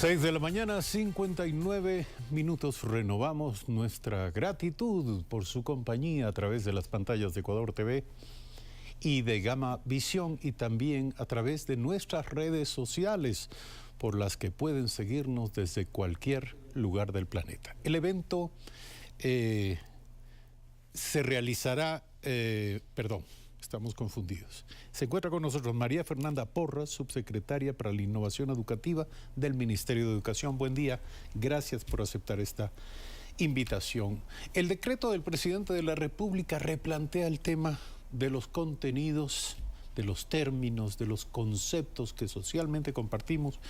6 de la mañana, 59 minutos. Renovamos nuestra gratitud por su compañía a través de las pantallas de Ecuador TV y de Gama Visión, y también a través de nuestras redes sociales por las que pueden seguirnos desde cualquier lugar del planeta. El evento se realizará, estamos confundidos. Se encuentra con nosotros María Fernanda Porras, subsecretaria para la Innovación Educativa del Ministerio de Educación. Buen día, gracias por aceptar esta invitación. El decreto del presidente de la República replantea el tema de los contenidos, de los términos, de los conceptos que socialmente compartimos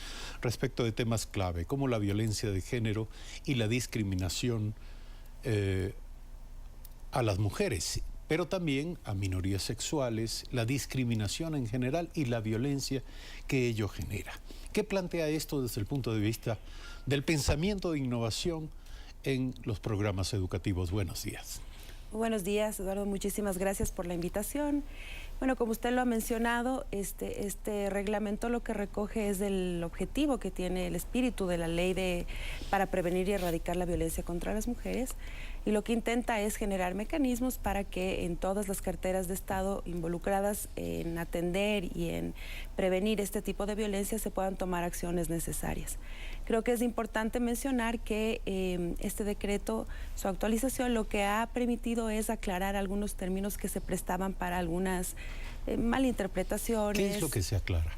respecto de temas clave, como la violencia de género y la discriminación a las mujeres, pero también a minorías sexuales, la discriminación en general y la violencia que ello genera. ¿Qué plantea esto desde el punto de vista del pensamiento de innovación en los programas educativos? Buenos días. Buenos días, Eduardo. Muchísimas gracias por la invitación. Bueno, como usted lo ha mencionado, este reglamento lo que recoge es el objetivo que tiene el espíritu de la ley para prevenir y erradicar la violencia contra las mujeres, y lo que intenta es generar mecanismos para que en todas las carteras de Estado involucradas en atender y en prevenir este tipo de violencia se puedan tomar acciones necesarias. Creo que es importante mencionar que este decreto, su actualización, lo que ha permitido es aclarar algunos términos que se prestaban para algunas malinterpretaciones. ¿Qué es lo que se aclara?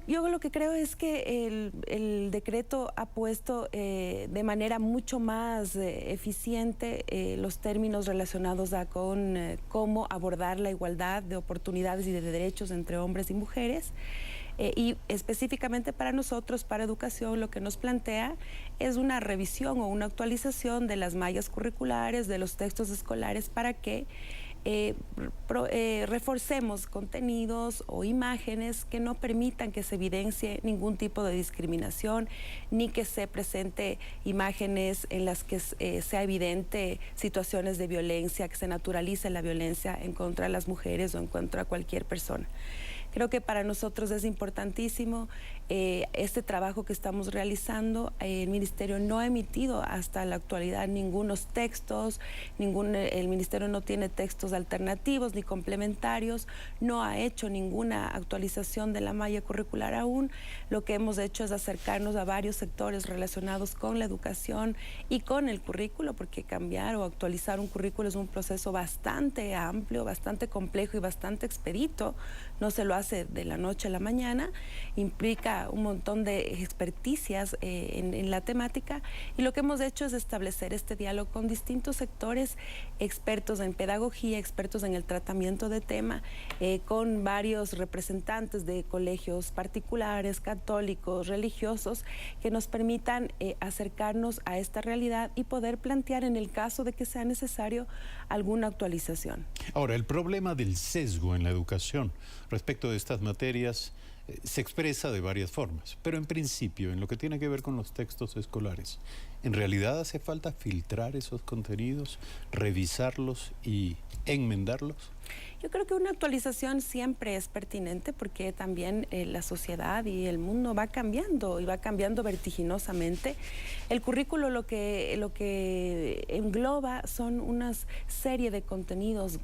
Yo lo que creo es que el decreto ha puesto de manera mucho más eficiente los términos relacionados con cómo abordar la igualdad de oportunidades y de derechos entre hombres y mujeres. Y específicamente para nosotros, para educación, lo que nos plantea es una revisión o una actualización de las mallas curriculares, de los textos escolares, para que reforcemos contenidos o imágenes que no permitan que se evidencie ningún tipo de discriminación, ni que se presente imágenes en las que sea evidente situaciones de violencia, que se naturalice la violencia en contra de las mujeres o en contra de cualquier persona. Creo que para nosotros es importantísimo este trabajo que estamos realizando. El Ministerio no ha emitido hasta la actualidad ningunos textos, el Ministerio no tiene textos alternativos ni complementarios, no ha hecho ninguna actualización de la malla curricular aún. Lo que hemos hecho es acercarnos a varios sectores relacionados con la educación y con el currículo, porque cambiar o actualizar un currículo es un proceso bastante amplio, bastante complejo y bastante expedito. No se lo hace de la noche a la mañana, implica un montón de experticias en la temática, y lo que hemos hecho es establecer este diálogo con distintos sectores, expertos en pedagogía, expertos en el tratamiento de tema, con varios representantes de colegios particulares, católicos, religiosos, que nos permitan acercarnos a esta realidad y poder plantear, en el caso de que sea necesario, alguna actualización. Ahora, el problema del sesgo en la educación respecto de estas materias se expresa de varias formas, pero en principio, en lo que tiene que ver con los textos escolares, ¿en realidad hace falta filtrar esos contenidos, revisarlos y enmendarlos? Yo creo que una actualización siempre es pertinente, porque también la sociedad y el mundo va cambiando, y va cambiando vertiginosamente. El currículo lo que engloba son una serie de contenidos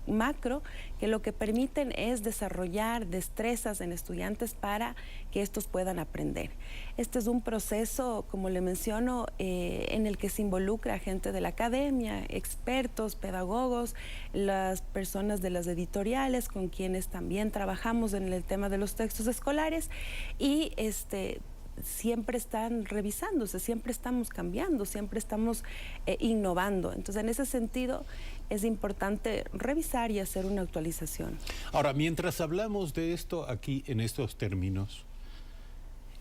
macro que lo que permiten es desarrollar destrezas en estudiantes para que estos puedan aprender. Este es un proceso, como le menciono, en el que se involucra gente de la academia, expertos, pedagogos, las personas de las editoriales con quienes también trabajamos en el tema de los textos escolares, y siempre están revisándose, siempre estamos cambiando, siempre estamos innovando. Entonces, en ese sentido, es importante revisar y hacer una actualización. Ahora, mientras hablamos de esto aquí en estos términos,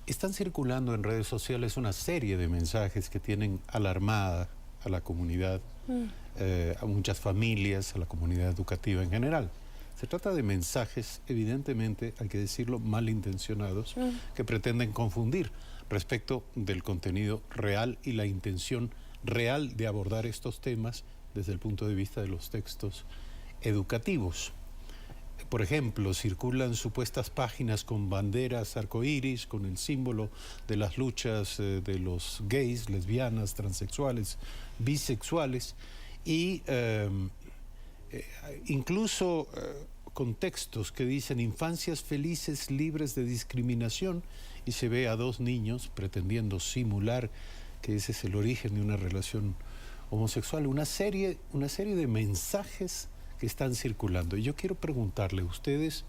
están circulando en redes sociales una serie de mensajes que tienen alarmada a la comunidad, a muchas familias, a la comunidad educativa en general. Se trata de mensajes, evidentemente, hay que decirlo, malintencionados, que pretenden confundir respecto del contenido real y la intención real de abordar estos temas desde el punto de vista de los textos educativos. por ejemplo, circulan supuestas páginas con banderas arcoíris, con el símbolo de las luchas de los gays, lesbianas, transexuales, bisexuales, y incluso con textos que dicen infancias felices libres de discriminación, y se ve a dos niños pretendiendo simular que ese es el origen de una relación homosexual, una serie de mensajes que están circulando. Y yo quiero preguntarle, ¿ustedes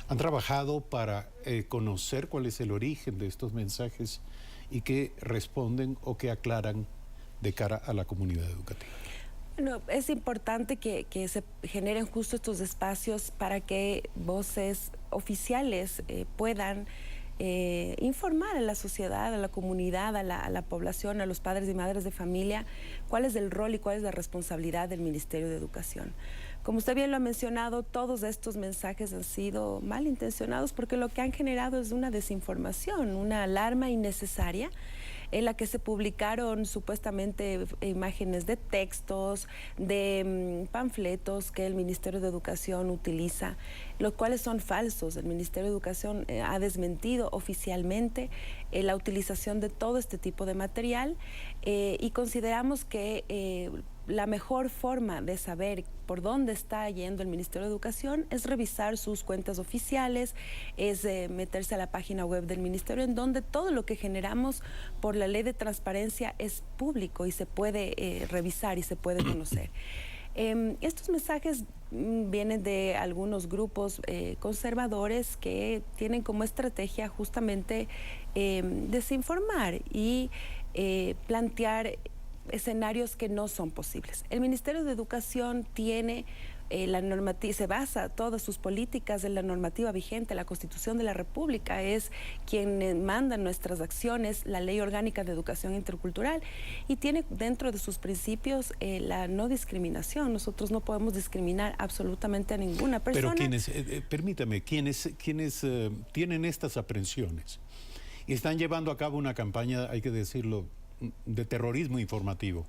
han trabajado para conocer cuál es el origen de estos mensajes y qué responden o qué aclaran de cara a la comunidad educativa? Bueno, es importante que se generen justo estos espacios para que voces oficiales puedan informar a la sociedad, a la comunidad, a la población, a los padres y madres de familia, cuál es el rol y cuál es la responsabilidad del Ministerio de Educación. Como usted bien lo ha mencionado, todos estos mensajes han sido malintencionados porque lo que han generado es una desinformación, una alarma innecesaria, en la que se publicaron supuestamente imágenes de textos, de panfletos que el Ministerio de Educación utiliza, los cuales son falsos. El Ministerio de Educación ha desmentido oficialmente la utilización de todo este tipo de material y consideramos que la mejor forma de saber por dónde está yendo el Ministerio de Educación es revisar sus cuentas oficiales, es meterse a la página web del Ministerio, en donde todo lo que generamos por la ley de transparencia es público y se puede revisar y se puede conocer. Estos mensajes vienen de algunos grupos conservadores que tienen como estrategia justamente desinformar y plantear escenarios que no son posibles. El Ministerio de Educación tiene la normativa, se basa todas sus políticas en la normativa vigente, la Constitución de la República es quien manda nuestras acciones, la Ley Orgánica de Educación Intercultural, y tiene dentro de sus principios la no discriminación. Nosotros no podemos discriminar absolutamente a ninguna persona. Pero permítame, quienes tienen estas aprehensiones y están llevando a cabo una campaña, hay que decirlo, de terrorismo informativo,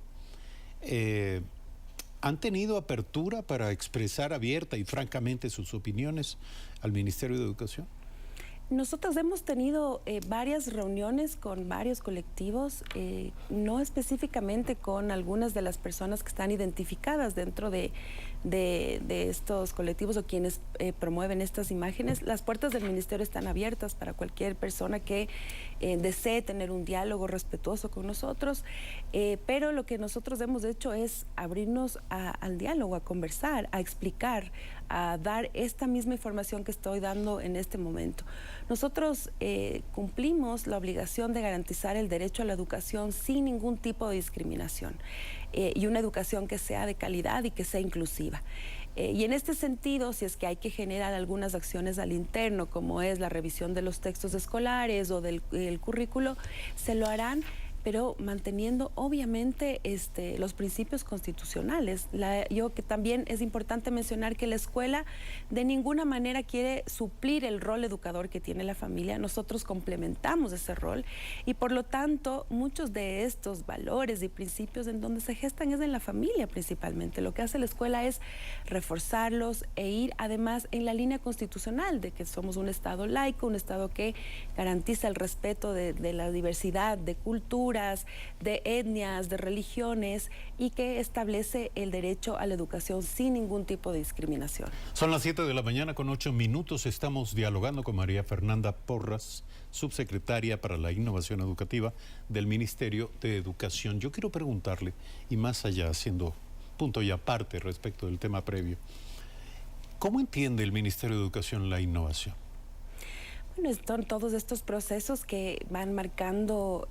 ¿han tenido apertura para expresar abierta y francamente sus opiniones al Ministerio de Educación? Nosotros hemos tenido varias reuniones con varios colectivos, no específicamente con algunas de las personas que están identificadas dentro de estos colectivos o quienes promueven estas imágenes. Las puertas del Ministerio están abiertas para cualquier persona que desee tener un diálogo respetuoso con nosotros, pero lo que nosotros hemos hecho es abrirnos al diálogo, a conversar, a explicar, a dar esta misma información que estoy dando en este momento. Nosotros cumplimos la obligación de garantizar el derecho a la educación sin ningún tipo de discriminación y una educación que sea de calidad y que sea inclusiva. Y en este sentido, si es que hay que generar algunas acciones al interno, como es la revisión de los textos escolares o del currículo, se lo harán, pero manteniendo obviamente los principios constitucionales. Yo que también es importante mencionar que la escuela de ninguna manera quiere suplir el rol educador que tiene la familia. Nosotros complementamos ese rol y por lo tanto muchos de estos valores y principios en donde se gestan es en la familia principalmente. Lo que hace la escuela es reforzarlos e ir además en la línea constitucional de que somos un Estado laico, un Estado que garantiza el respeto de la diversidad de cultura, de etnias, de religiones y que establece el derecho a la educación sin ningún tipo de discriminación. Son las 7 de la mañana con 8 minutos. Estamos dialogando con María Fernanda Porras, subsecretaria para la Innovación Educativa del Ministerio de Educación. Yo quiero preguntarle, y más allá, haciendo punto y aparte respecto del tema previo, ¿cómo entiende el Ministerio de Educación la innovación? Bueno, son todos estos procesos que van marcando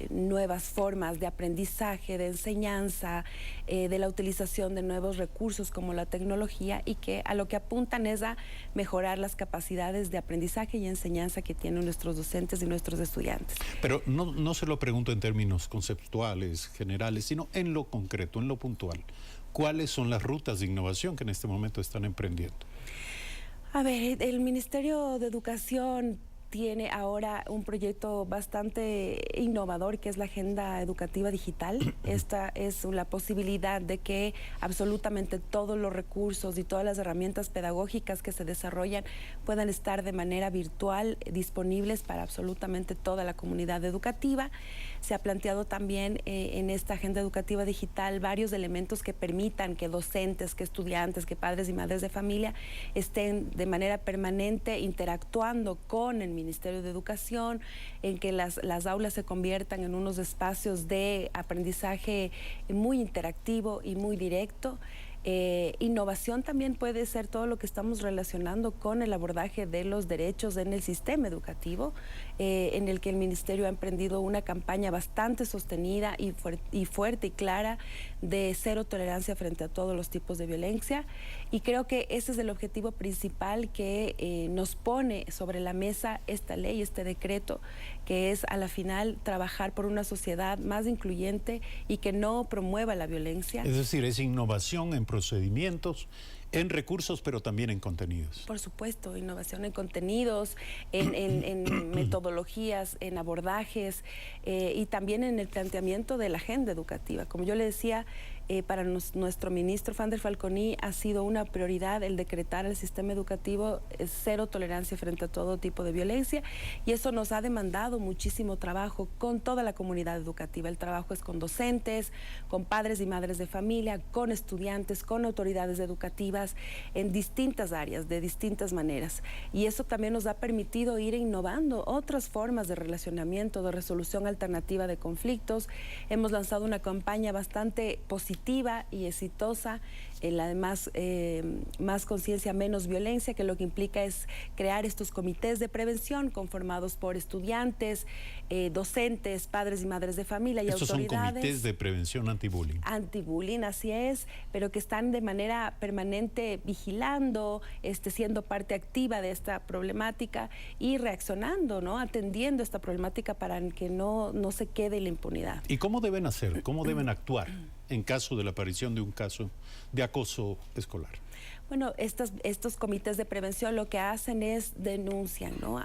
nuevas formas de aprendizaje, de enseñanza, de la utilización de nuevos recursos como la tecnología y que a lo que apuntan es a mejorar las capacidades de aprendizaje y enseñanza que tienen nuestros docentes y nuestros estudiantes. Pero no se lo pregunto en términos conceptuales, generales, sino en lo concreto, en lo puntual. ¿Cuáles son las rutas de innovación que en este momento están emprendiendo? A ver, el Ministerio de Educación tiene ahora un proyecto bastante innovador que es la Agenda Educativa Digital. Esta es la posibilidad de que absolutamente todos los recursos y todas las herramientas pedagógicas que se desarrollan puedan estar de manera virtual disponibles para absolutamente toda la comunidad educativa. Se ha planteado también en esta Agenda Educativa Digital varios elementos que permitan que docentes, que estudiantes, que padres y madres de familia estén de manera permanente interactuando con el Ministerio de Educación, en que las aulas se conviertan en unos espacios de aprendizaje muy interactivo y muy directo. Innovación también puede ser todo lo que estamos relacionando con el abordaje de los derechos en el sistema educativo, en el que el Ministerio ha emprendido una campaña bastante sostenida y fuerte y clara de cero tolerancia frente a todos los tipos de violencia, y creo que ese es el objetivo principal que nos pone sobre la mesa esta ley, este decreto, que es a la final trabajar por una sociedad más incluyente y que no promueva la violencia. Es decir, es innovación en procedimientos, en recursos, pero también en contenidos. Por supuesto, innovación en contenidos, en metodologías, en abordajes y también en el planteamiento de la agenda educativa. Como yo le decía, para nuestro ministro Fander Falconi ha sido una prioridad el decretar al sistema educativo cero tolerancia frente a todo tipo de violencia, y eso nos ha demandado muchísimo trabajo con toda la comunidad educativa. El trabajo es con docentes, con padres y madres de familia, con estudiantes, con autoridades educativas en distintas áreas, de distintas maneras, y eso también nos ha permitido ir innovando otras formas de relacionamiento, de resolución alternativa de conflictos. Hemos lanzado una campaña bastante positiva y exitosa, además más conciencia, menos violencia, que lo que implica es crear estos comités de prevención conformados por estudiantes, docentes, padres y madres de familia y Estos autoridades. Son comités de prevención anti-bullying. Anti-bullying, así es, pero que están de manera permanente vigilando, siendo parte activa de esta problemática y reaccionando, ¿no? Atendiendo esta problemática para que no se quede en la impunidad. ¿Y cómo deben hacer? ¿Cómo deben actuar en caso de la aparición de un caso de acoso escolar? Bueno, estos comités de prevención lo que hacen es denuncian, ¿no?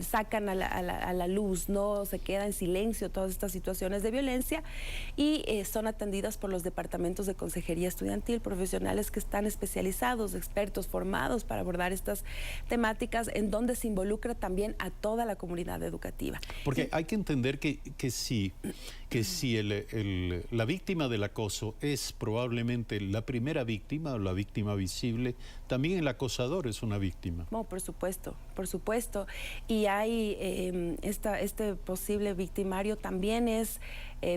Sacan a la luz, no se queda en silencio todas estas situaciones de violencia, y son atendidas por los departamentos de consejería estudiantil, profesionales que están especializados, expertos formados para abordar estas temáticas, en donde se involucra también a toda la comunidad educativa. Porque hay que entender que si la víctima del acoso es probablemente la primera víctima o la víctima visible, también el acosador es una víctima. No, por supuesto. Y hay este posible victimario también es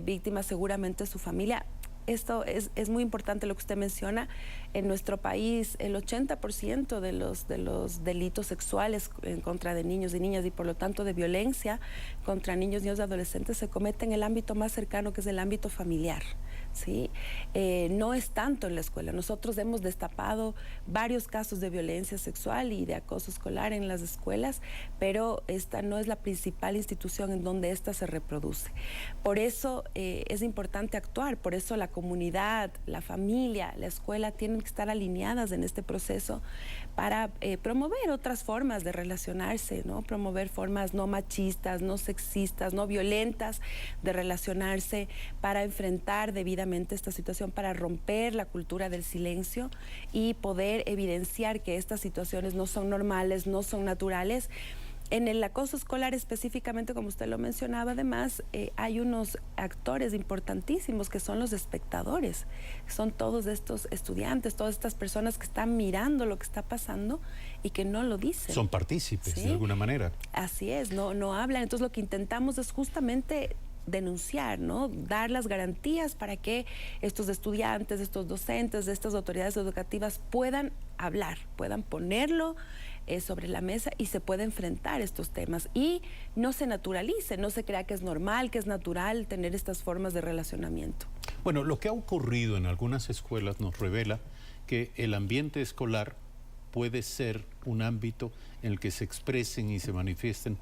víctima seguramente su familia. Esto es muy importante lo que usted menciona. En nuestro país, el 80% de los delitos sexuales en contra de niños y niñas, y por lo tanto de violencia contra niños, niños y adolescentes, se comete en el ámbito más cercano, que es el ámbito familiar, ¿sí? No es tanto en la escuela. Nosotros hemos destapado varios casos de violencia sexual y de acoso escolar en las escuelas, pero esta no es la principal institución en donde esta se reproduce. Por eso es importante actuar, por eso la comunidad, la familia, la escuela tienen que estar alineadas en este proceso para promover otras formas de relacionarse, ¿no? Promover formas no machistas, no sexistas, no violentas de relacionarse, para enfrentar debidamente esta situación, para romper la cultura del silencio y poder evidenciar que estas situaciones no son normales, no son naturales. En el acoso escolar específicamente, como usted lo mencionaba, además, hay unos actores importantísimos que son los espectadores. Son todos estos estudiantes, todas estas personas que están mirando lo que está pasando y que no lo dicen. Son partícipes, ¿sí? De alguna manera. Así es, no hablan. Entonces lo que intentamos es justamente denunciar, ¿no? Dar las garantías para que estos estudiantes, estos docentes, estas autoridades educativas puedan hablar, puedan ponerlo sobre la mesa y se puede enfrentar estos temas y no se naturalice, no se crea que es normal, que es natural tener estas formas de relacionamiento. Bueno, lo que ha ocurrido en algunas escuelas nos revela que el ambiente escolar puede ser un ámbito en el que se expresen y se manifiesten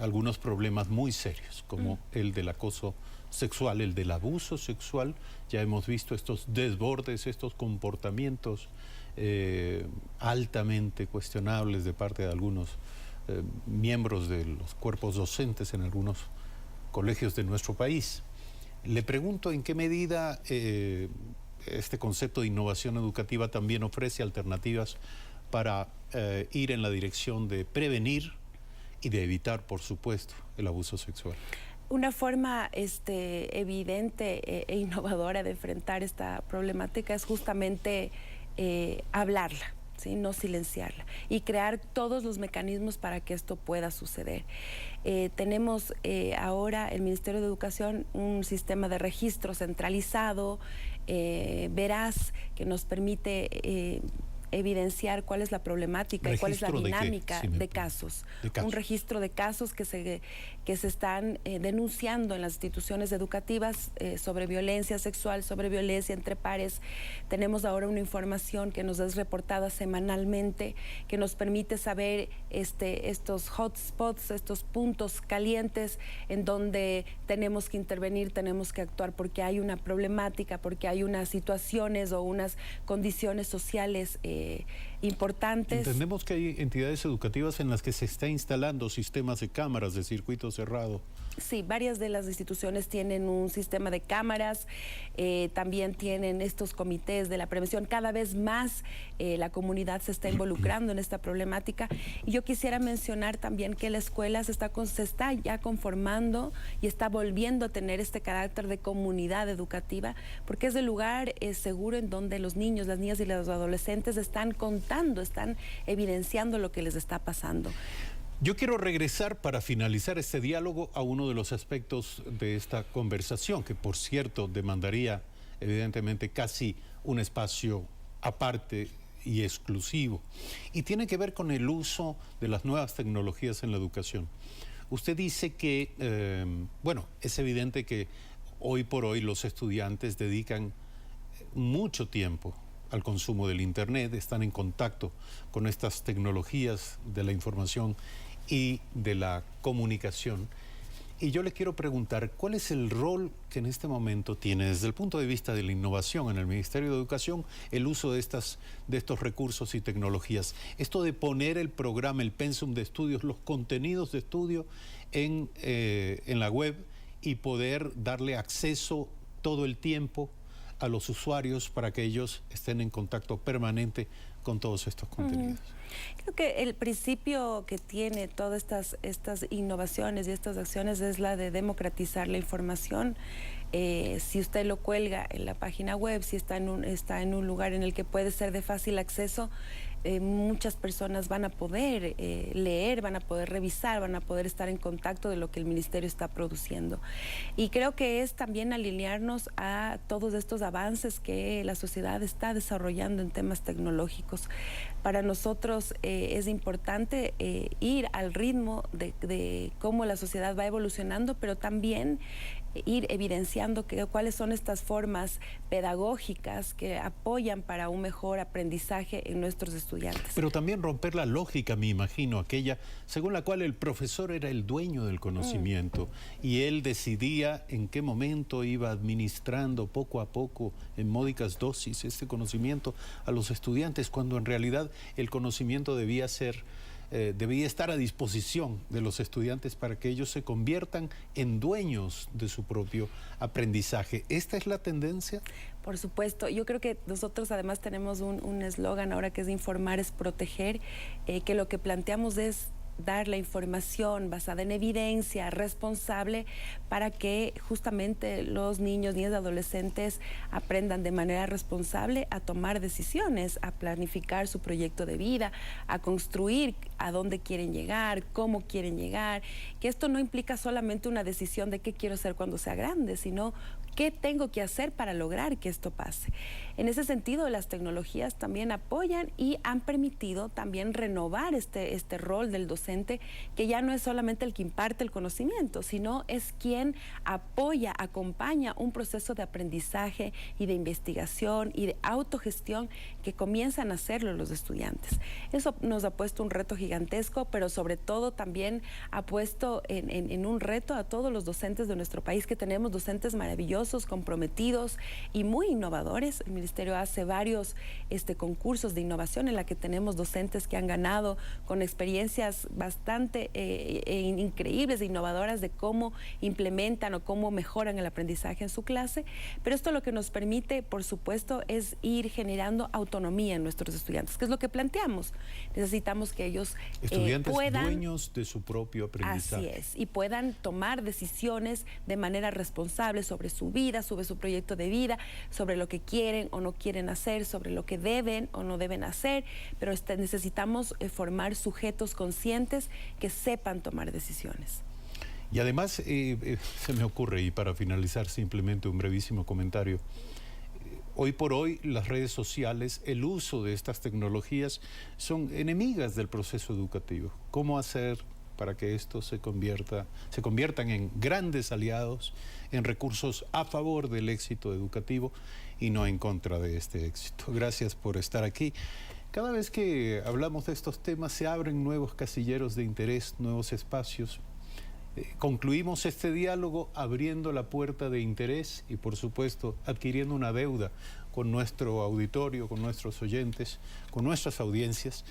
algunos problemas muy serios, como el del acoso sexual, el del abuso sexual. Ya hemos visto estos desbordes, estos comportamientos altamente cuestionables de parte de algunos miembros de los cuerpos docentes en algunos colegios de nuestro país. Le pregunto en qué medida este concepto de innovación educativa también ofrece alternativas para ir en la dirección de prevenir y de evitar, por supuesto, el abuso sexual. Una forma evidente e innovadora de enfrentar esta problemática es justamente hablarla, ¿sí? No silenciarla, y crear todos los mecanismos para que esto pueda suceder. Tenemos ahora el Ministerio de Educación un sistema de registro centralizado, veraz, que nos permite evidenciar cuál es la problemática y cuál es la dinámica de casos. Un registro de casos que se están denunciando en las instituciones educativas sobre violencia sexual, sobre violencia entre pares. Tenemos ahora una información que nos es reportada semanalmente, que nos permite saber estos hotspots, estos puntos calientes en donde tenemos que intervenir, tenemos que actuar porque hay una problemática, porque hay unas situaciones o unas condiciones sociales importantes. Entendemos que hay entidades educativas en las que se está instalando sistemas de cámaras de circuito cerrado. Sí, varias de las instituciones tienen un sistema de cámaras, también tienen estos comités de la prevención. Cada vez más la comunidad se está involucrando en esta problemática. Y yo quisiera mencionar también que la escuela se está ya conformando y está volviendo a tener este carácter de comunidad educativa, porque es el lugar seguro en donde los niños, las niñas y los adolescentes están contando, están evidenciando lo que les está pasando. Yo quiero regresar para finalizar este diálogo a uno de los aspectos de esta conversación, que por cierto demandaría evidentemente casi un espacio aparte y exclusivo, y tiene que ver con el uso de las nuevas tecnologías en la educación. Usted dice que, bueno, es evidente que hoy por hoy los estudiantes dedican mucho tiempo al consumo del Internet, están en contacto con estas tecnologías de la información y de la comunicación. Y yo le quiero preguntar, ¿cuál es el rol que en este momento tiene desde el punto de vista de la innovación en el Ministerio de Educación el uso de estos recursos y tecnologías? Esto de poner el programa, el pensum de estudios, los contenidos de estudio en la web y poder darle acceso todo el tiempo a los usuarios para que ellos estén en contacto permanente con todos estos contenidos. Creo que el principio que tiene todas estas innovaciones y estas acciones es la de democratizar la información. Si usted lo cuelga en la página web, si está en un lugar en el que puede ser de fácil acceso, muchas personas van a poder leer, van a poder revisar, van a poder estar en contacto de lo que el Ministerio está produciendo. Y creo que es también alinearnos a todos estos avances que la sociedad está desarrollando en temas tecnológicos. Para nosotros es importante ir al ritmo de cómo la sociedad va evolucionando, pero también ir evidenciando cuáles son estas formas pedagógicas que apoyan para un mejor aprendizaje en nuestros estudiantes. Pero también romper la lógica, me imagino, aquella según la cual el profesor era el dueño del conocimiento y él decidía en qué momento iba administrando poco a poco en módicas dosis este conocimiento a los estudiantes, cuando en realidad el conocimiento debía estar a disposición de los estudiantes para que ellos se conviertan en dueños de su propio aprendizaje. ¿Esta es la tendencia? Por supuesto. Yo creo que nosotros además tenemos un eslogan ahora que es informar es proteger, que lo que planteamos es dar la información basada en evidencia, responsable, para que justamente los niños, niñas y adolescentes aprendan de manera responsable a tomar decisiones, a planificar su proyecto de vida, a construir a dónde quieren llegar, cómo quieren llegar, que esto no implica solamente una decisión de qué quiero ser cuando sea grande, sino qué tengo que hacer para lograr que esto pase. En ese sentido, las tecnologías también apoyan y han permitido también renovar este rol del docente, que ya no es solamente el que imparte el conocimiento, sino es quien apoya, acompaña un proceso de aprendizaje y de investigación y de autogestión que comienzan a hacerlo los estudiantes. Eso nos ha puesto un reto gigantesco, pero sobre todo también ha puesto en un reto a todos los docentes de nuestro país, que tenemos docentes maravillosos ambiciosos, comprometidos y muy innovadores. El Ministerio hace varios concursos de innovación en la que tenemos docentes que han ganado con experiencias bastante increíbles e innovadoras de cómo implementan o cómo mejoran el aprendizaje en su clase. Pero esto lo que nos permite, por supuesto, es ir generando autonomía en nuestros estudiantes, que es lo que planteamos. Necesitamos que ellos estudiantes puedan, dueños de su propio aprendizaje. Así es, y puedan tomar decisiones de manera responsable sobre su vida, sobre su proyecto de vida, sobre lo que quieren o no quieren hacer, sobre lo que deben o no deben hacer, pero necesitamos formar sujetos conscientes que sepan tomar decisiones. Y además, se me ocurre, y para finalizar simplemente un brevísimo comentario, hoy por hoy las redes sociales, el uso de estas tecnologías son enemigas del proceso educativo. ¿Cómo hacer para que esto se conviertan en grandes aliados, en recursos a favor del éxito educativo y no en contra de este éxito? Gracias por estar aquí. Cada vez que hablamos de estos temas se abren nuevos casilleros de interés, nuevos espacios. Concluimos este diálogo abriendo la puerta de interés y, por supuesto, adquiriendo una deuda con nuestro auditorio, con nuestros oyentes, con nuestras audiencias,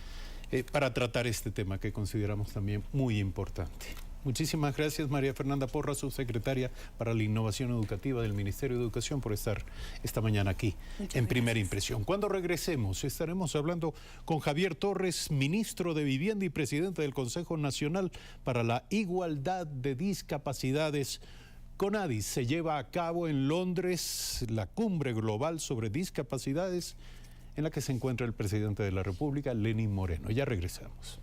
para tratar este tema que consideramos también muy importante. Muchísimas gracias, María Fernanda Porras, subsecretaria para la Innovación Educativa del Ministerio de Educación, por estar esta mañana aquí en Primera Impresión. Cuando regresemos estaremos hablando con Javier Torres, ministro de Vivienda y presidente del Consejo Nacional para la Igualdad de Discapacidades. CONADIS. Se lleva a cabo en Londres la cumbre global sobre discapacidades en la que se encuentra el presidente de la República, Lenín Moreno. Ya regresamos.